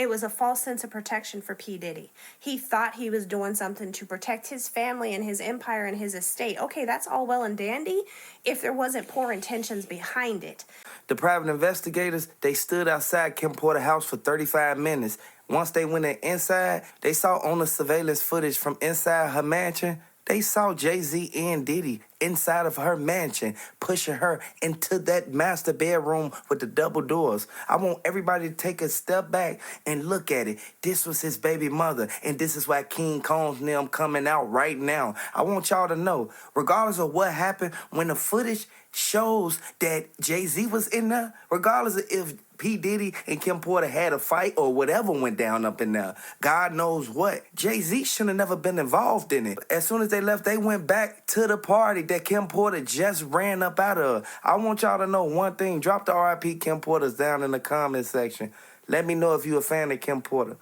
It was a false sense of protection for P. Diddy. He thought he was doing something to protect his family and his empire and his estate. Okay, that's all well and dandy if there wasn't poor intentions behind it. The private investigators, they stood outside Kim Porter's house for 35 minutes. Once they went inside, they saw on the surveillance footage from inside her mansion, they saw Jay-Z and Diddy inside of her mansion, pushing her into that master bedroom with the double doors. I want everybody to take a step back and look at it. This was his baby mother, and this is why King Combs and them coming out right now. I want y'all to know, regardless of what happened, when the footage shows that Jay-Z was in there, regardless of if P. Diddy and Kim Porter had a fight or whatever went down up in there, God knows what, Jay-Z should have never been involved in it. As soon as they left, they went back to the party that Kim Porter just ran up out of. I want y'all to know one thing. Drop the RIP Kim Porters down in the comment section. Let me know if you're a fan of Kim Porter.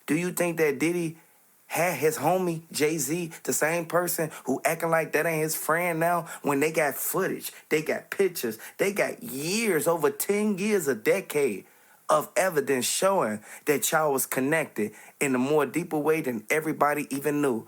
Do you think that Diddy had his homie, Jay-Z, the same person who acting like that ain't his friend now, when they got footage, they got pictures, they got years, over 10 years, a decade of evidence showing that y'all was connected in a more deeper way than everybody even knew?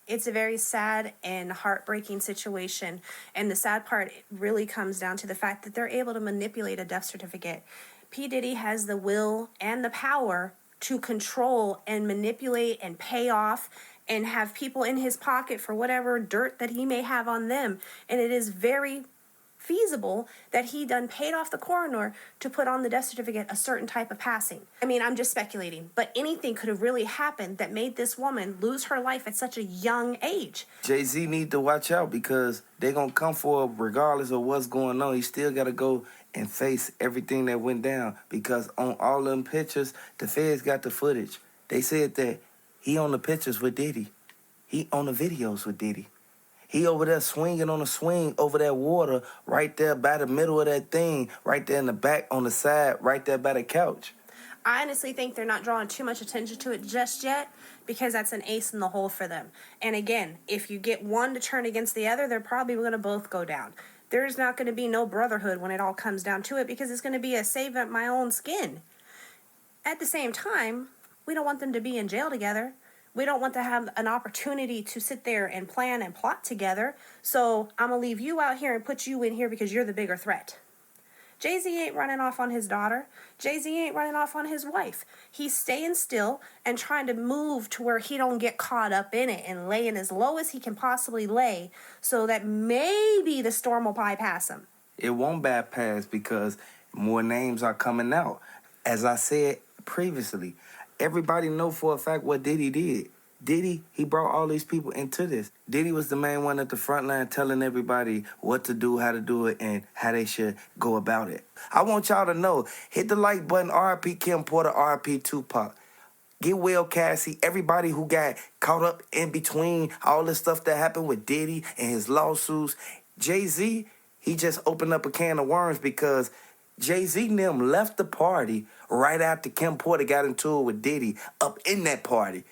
It's a very sad and heartbreaking situation. And the sad part really comes down to the fact that they're able to manipulate a death certificate. P. Diddy has the will and the power to control and manipulate and pay off and have people in his pocket for whatever dirt that he may have on them. And it is very feasible that he done paid off the coroner to put on the death certificate a certain type of passing. I mean, I'm just speculating, but anything could have really happened that made this woman lose her life at such a young age. Jay-Z need to watch out because they're going to come for him regardless of what's going on. He still got to go and face everything that went down, because on all them pictures, the feds got the footage. They said that he on the pictures with Diddy. He on the videos with Diddy. He over there swinging on a swing over that water right there by the middle of that thing, right there in the back on the side, right there by the couch. I honestly think they're not drawing too much attention to it just yet because that's an ace in the hole for them. And again, if you get one to turn against the other, they're probably going to both go down. There's not going to be no brotherhood when it all comes down to it because it's going to be a save at my own skin. At the same time, we don't want them to be in jail together. We don't want to have an opportunity to sit there and plan and plot together. So I'm going to leave you out here and put you in here because you're the bigger threat. Jay-Z ain't running off on his daughter. Jay-Z ain't running off on his wife. He's staying still and trying to move to where he don't get caught up in it and laying as low as he can possibly lay so that maybe the storm will bypass him. It won't bypass because more names are coming out. As I said previously, everybody know for a fact what Diddy did. Diddy, he brought all these people into this. Diddy was the main one at the front line telling everybody what to do, how to do it, and how they should go about it. I want y'all to know, hit the like button, RIP Kim Porter, RIP Tupac. Get well, Cassie, everybody who got caught up in between all this stuff that happened with Diddy and his lawsuits. Jay-Z, he just opened up a can of worms because Jay-Z and them left the party right after Kim Porter got into it with Diddy up in that party.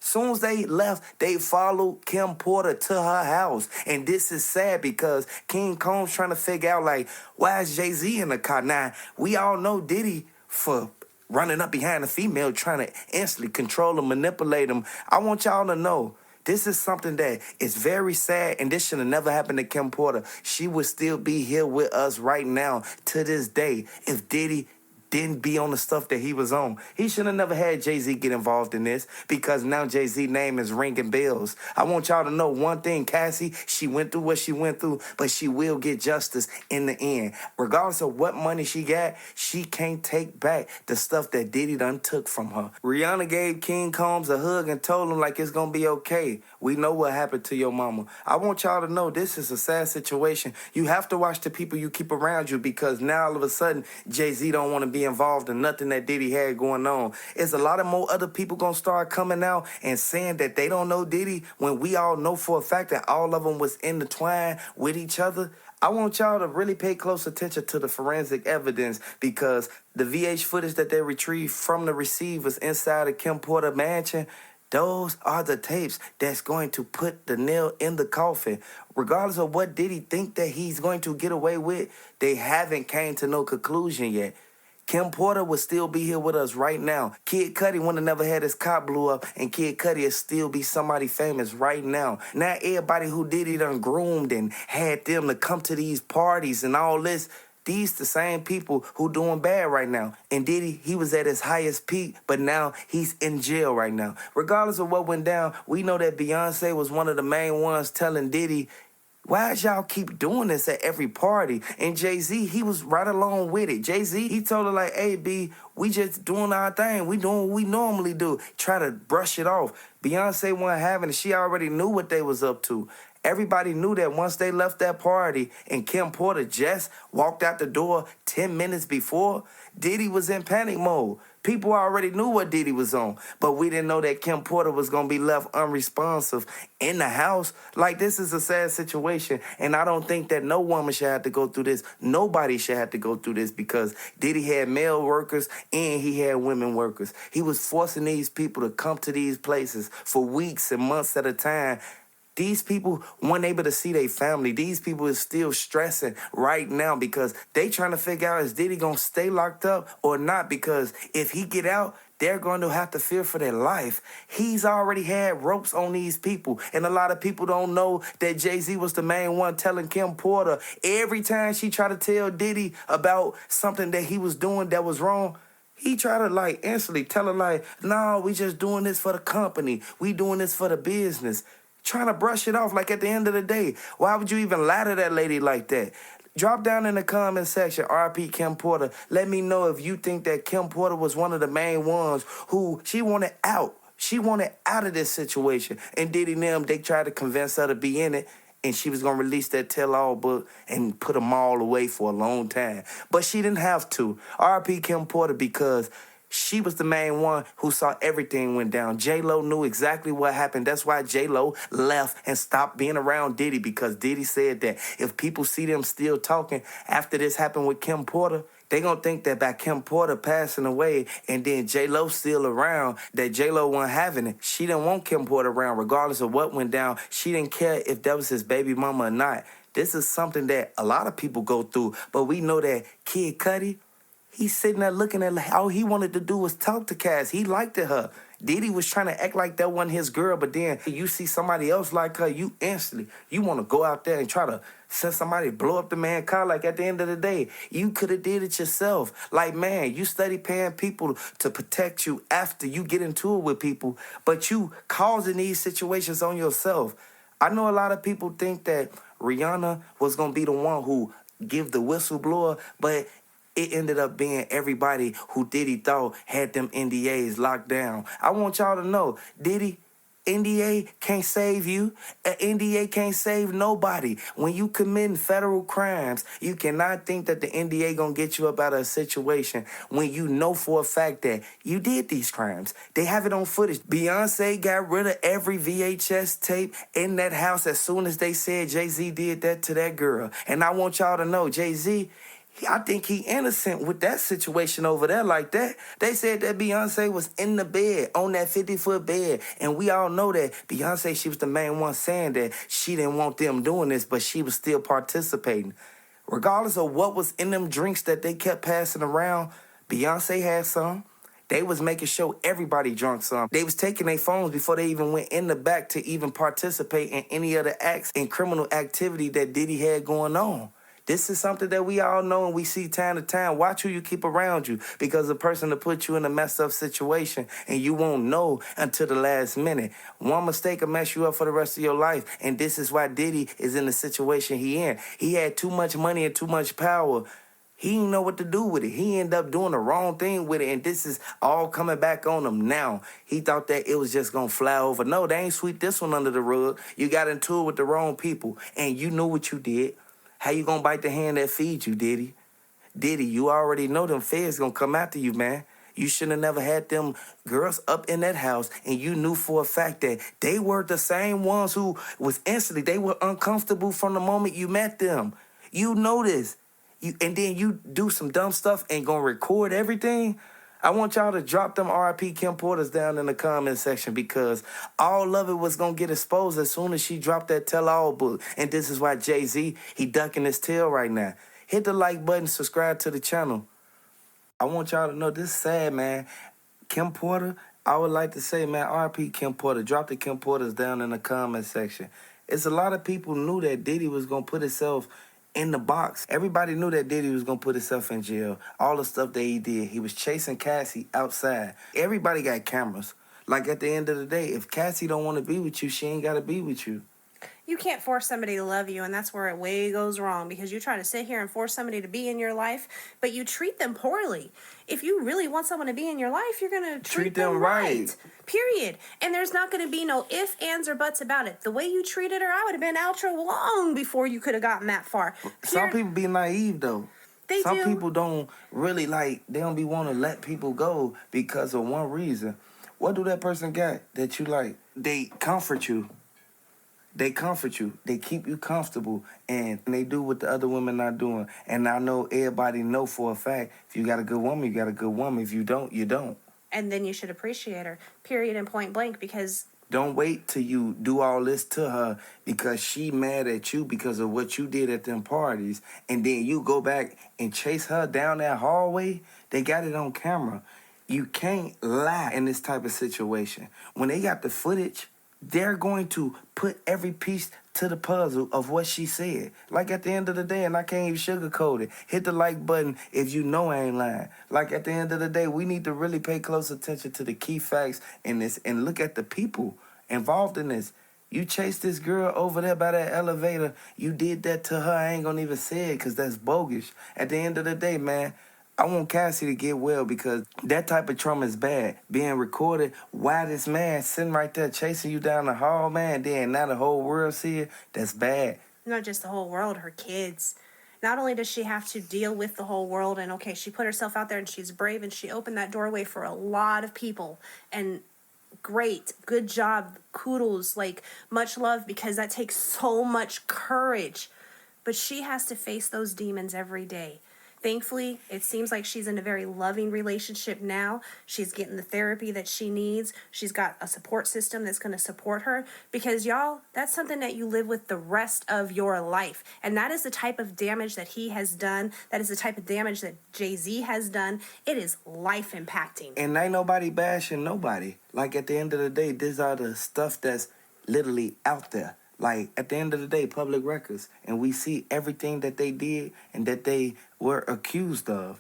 Soon as they left, they followed Kim Porter to her house. And this is sad because King Combs trying to figure out, like, why is Jay-Z in the car? Now, we all know Diddy for running up behind a female, trying to instantly control and manipulate him. I want y'all to know, this is something that is very sad, and this should have never happened to Kim Porter. She would still be here with us right now to this day if Diddy didn't be on the stuff that he was on. He should have never had Jay-Z get involved in this because now Jay-Z's name is ringing bells. I want y'all to know one thing, Cassie, she went through what she went through, but she will get justice in the end. Regardless of what money she got, she can't take back the stuff that Diddy done took from her. Rihanna gave King Combs a hug and told him like it's gonna be okay. We know what happened to your mama. I want y'all to know this is a sad situation. You have to watch the people you keep around you because now all of a sudden Jay-Z don't want to be involved in nothing that Diddy had going on. It's a lot of more other people gonna start coming out and saying that they don't know Diddy when we all know for a fact that all of them was intertwined with each other. I want y'all to really pay close attention to the forensic evidence because the VH footage that they retrieved from the receivers inside of Kim Porter mansion, those are the tapes that's going to put the nail in the coffin. Regardless of what Diddy think that he's going to get away with, they haven't came to no conclusion yet. Kim Porter would still be here with us right now. Kid Cudi would have never had his car blew up, and Kid Cudi would still be somebody famous right now. Now everybody who Diddy done groomed and had them to come to these parties and all this, these the same people who doing bad right now. And Diddy, he was at his highest peak, but now he's in jail right now. Regardless of what went down, we know that Beyonce was one of the main ones telling Diddy, why y'all keep doing this at every party? And Jay-Z, he was right along with it. Jay-Z, he told her like, hey, B, we just doing our thing. We doing what we normally do. Try to brush it off. Beyonce wasn't having it. She already knew what they was up to. Everybody knew that once they left that party and Kim Porter just walked out the door 10 minutes before, Diddy was in panic mode. People already knew what Diddy was on, but we didn't know that Kim Porter was going to be left unresponsive in the house. Like, this is a sad situation, and I don't think that no woman should have to go through this. Nobody should have to go through this because Diddy had male workers and he had women workers. He was forcing these people to come to these places for weeks and months at a time. These people weren't able to see their family. These people is still stressing right now because they trying to figure out, is Diddy going to stay locked up or not? Because if he get out, they're going to have to fear for their life. He's already had ropes on these people. And a lot of people don't know that Jay-Z was the main one telling Kim Porter every time she tried to tell Diddy about something that he was doing that was wrong, he tried to like instantly tell her like, no, we just doing this for the company. We doing this for the business. Trying to brush it off like at the end of the day. Why would you even lie to that lady like that? Drop down in the comment section, RP Kim Porter. Let me know if you think that Kim Porter was one of the main ones who she wanted out. She wanted out of this situation. And Diddy and them, they tried to convince her to be in it. And she was going to release that tell-all book and put them all away for a long time. But she didn't have to. RP Kim Porter because she was the main one who saw everything went down. J-Lo knew exactly what happened. That's why J-Lo left and stopped being around Diddy because Diddy said that if people see them still talking after this happened with Kim Porter, they gonna think that by Kim Porter passing away and then J-Lo still around, that J-Lo wasn't having it. She didn't want Kim Porter around regardless of what went down. She didn't care if that was his baby mama or not. This is something that a lot of people go through, but we know that Kid Cudi, he's sitting there looking at all he wanted to do was talk to Cass. He liked it her. Diddy was trying to act like that wasn't his girl, but then you see somebody else like her, you instantly, you want to go out there and try to send somebody to blow up the man's car. Like at the end of the day, you could have did it yourself. Like, man, you study paying people to protect you after you get into it with people, but you causing these situations on yourself. I know a lot of people think that Rihanna was going to be the one who give the whistleblower, but it ended up being everybody who Diddy thought had them NDAs locked down. I want y'all to know, Diddy, NDA can't save you. An NDA can't save nobody. When you commit federal crimes, you cannot think that the NDA gonna get you up out of a situation when you know for a fact that you did these crimes. They have it on footage. Beyonce got rid of every VHS tape in that house as soon as they said Jay-Z did that to that girl. And I want y'all to know, Jay-Z, I think he innocent with that situation over there like that. They said that Beyonce was in the bed, on that 50-foot bed. And we all know that Beyonce, she was the main one saying that she didn't want them doing this, but she was still participating. Regardless of what was in them drinks that they kept passing around, Beyonce had some. They was making sure everybody drunk some. They was taking their phones before they even went in the back to even participate in any other acts and criminal activity that Diddy had going on. This is something that we all know and we see time to time. Watch who you keep around you because the person to put you in a messed up situation and you won't know until the last minute. One mistake will mess you up for the rest of your life. And this is why Diddy is in the situation he in. He had too much money and too much power. He didn't know what to do with it. He ended up doing the wrong thing with it, and this is all coming back on him now. He thought that it was just going to fly over. No, they ain't sweep this one under the rug. You got into it with the wrong people, and you knew what you did. How you gonna bite the hand that feeds you, Diddy? Diddy, you already know them feds gonna come after you, man. You should have never had them girls up in that house, and you knew for a fact that they were the same ones who was instantly, they were uncomfortable from the moment you met them. You know this. And then you do some dumb stuff and gonna record everything? I want y'all to drop them R.I.P. Kim Porters down in the comment section because all of it was going to get exposed as soon as she dropped that tell-all book. And this is why Jay-Z, he ducking his tail right now. Hit the like button, subscribe to the channel. I want y'all to know this is sad, man. Kim Porter, I would like to say, man, RP Kim Porter. Drop the Kim Porters down in the comment section. It's a lot of people knew that Diddy was going to put himself in the box. Everybody knew that Diddy was going to put himself in jail. All the stuff that he did. He was chasing Cassie outside. Everybody got cameras. Like, at the end of the day, if Cassie don't want to be with you, she ain't got to be with you. You can't force somebody to love you, and that's where it way goes wrong, because you try to sit here and force somebody to be in your life, but you treat them poorly. If you really want someone to be in your life, you're going to treat them right. Period. And there's not going to be no ifs, ands, or buts about it. The way you treated her, I would have been outro long before you could have gotten that far. Some people be naive, though. Some people don't really, like, they don't be want to let people go because of one reason. What do that person got that you like? They comfort you. They comfort you. They keep you comfortable, and they do what the other women not doing. And I know everybody know for a fact, if you got a good woman, you got a good woman. If you don't, you don't. And then you should appreciate her, period and point blank, because... Don't wait till you do all this to her because she mad at you because of what you did at them parties, and then you go back and chase her down that hallway. They got it on camera. You can't lie in this type of situation. When they got the footage, they're going to put every piece to the puzzle of what she said. Like, at the end of the day, and I can't even sugarcoat it, hit the like button if you know I ain't lying. Like, at the end of the day, we need to really pay close attention to the key facts in this and look at the people involved in this. You chased this girl over there by that elevator. You did that to her. I ain't gonna even say it because that's bogus. At the end of the day, man, I want Cassie to get well because that type of trauma is bad. Being recorded while this man sitting right there chasing you down the hall, man, then now the whole world see it, that's bad. Not just the whole world, her kids. Not only does she have to deal with the whole world, and okay, she put herself out there and she's brave and she opened that doorway for a lot of people. And great, good job, kudos, like, much love, because that takes so much courage. But she has to face those demons every day. Thankfully, it seems like she's in a very loving relationship now. She's getting the therapy that she needs. She's got a support system that's going to support her. Because, y'all, that's something that you live with the rest of your life. And that is the type of damage that he has done. That is the type of damage that Jay-Z has done. It is life impacting. And ain't nobody bashing nobody. Like, at the end of the day, these are the stuff that's literally out there. Like, at the end of the day, public records. And we see everything that they did and that they were accused of.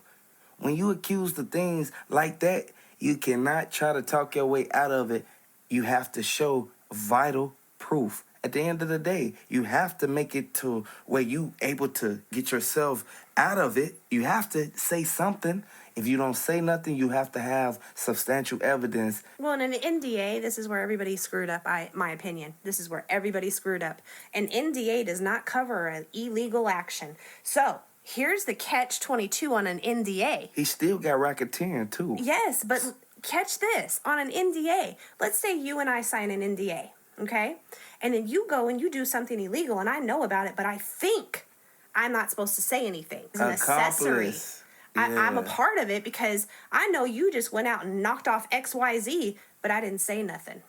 When you accused of things like that, you cannot try to talk your way out of it. You have to show vital proof. At the end of the day, you have to make it to where you able to get yourself out of it. You have to say something. If you don't say nothing, you have to have substantial evidence. Well, in an NDA, this is where everybody screwed up, my opinion. This is where everybody screwed up. An NDA does not cover an illegal action. So, here's the catch-22 on an NDA. He still got racketeering, too. Yes, but catch this. On an NDA, let's say you and I sign an NDA, okay? And then you go and you do something illegal, and I know about it, but I think I'm not supposed to say anything. It's an accessory. I'm a part of it because I know you just went out and knocked off XYZ, but I didn't say nothing.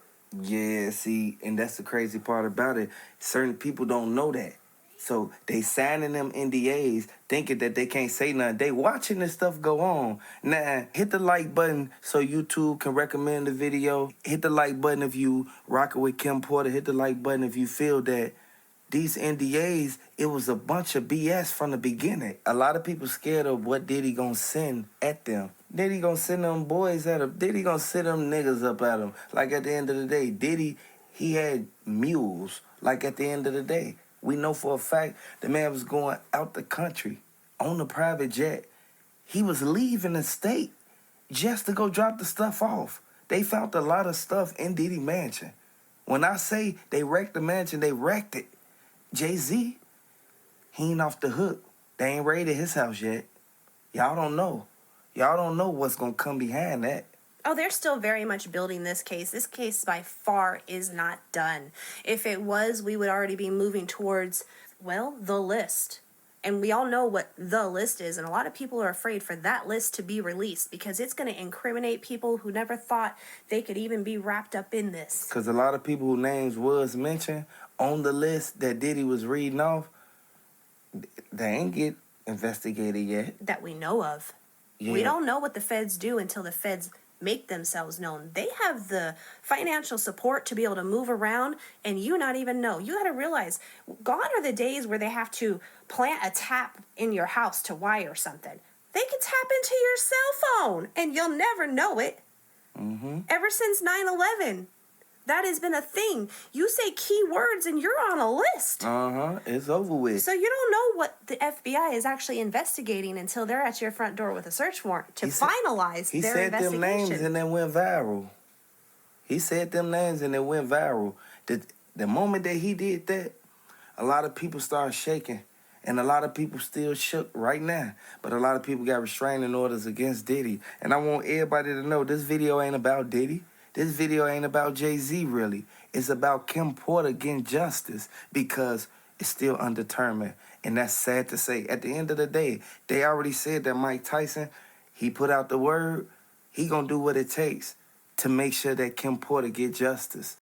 Yeah, see, and that's the crazy part about it. Certain people don't know that. So they signing them NDAs thinking that they can't say nothing. They watching this stuff go on. Now, hit the like button so YouTube can recommend the video. Hit the like button if you rocking with Kim Porter. Hit the like button if you feel that these NDAs, it was a bunch of BS from the beginning. A lot of people scared of what Diddy gonna send at them. Diddy gonna send them boys at them. Diddy gonna send them niggas up at them. Like, at the end of the day, Diddy, he had mules. Like, at the end of the day, we know for a fact the man was going out the country on a private jet. He was leaving the state just to go drop the stuff off. They found a lot of stuff in Diddy mansion. When I say they wrecked the mansion, they wrecked it. Jay-Z, he ain't off the hook. They ain't raided his house yet. Y'all don't know. Y'all don't know what's going to come behind that. Oh, they're still very much building this case. This case by far is not done. If it was, we would already be moving towards, well, the list. And we all know what the list is. And a lot of people are afraid for that list to be released because it's going to incriminate people who never thought they could even be wrapped up in this. Because a lot of people whose names was mentioned on the list that Diddy was reading off, they ain't get investigated yet. That we know of. We Yeah. don't know what the feds do until the feds make themselves known. They have the financial support to be able to move around and you not even know. You got to realize, gone are the days where they have to plant a tap in your house to wire something. They can tap into your cell phone and you'll never know it. Mm-hmm. Ever since 9/11, that has been a thing. You say keywords and you're on a list. Uh-huh. It's over with. So you don't know what the FBI is actually investigating until they're at your front door with a search warrant to finalize He their said them investigation. names and it went viral. He said them names and it went viral. The moment that he did that, a lot of people started shaking. And a lot of people still shook right now. But a lot of people got restraining orders against Diddy. And I want everybody to know this video ain't about Diddy. This video ain't about Jay-Z, really. It's about Kim Porter getting justice because it's still undetermined. And that's sad to say. At the end of the day, they already said that Mike Tyson, he put out the word, he gonna do what it takes to make sure that Kim Porter get justice.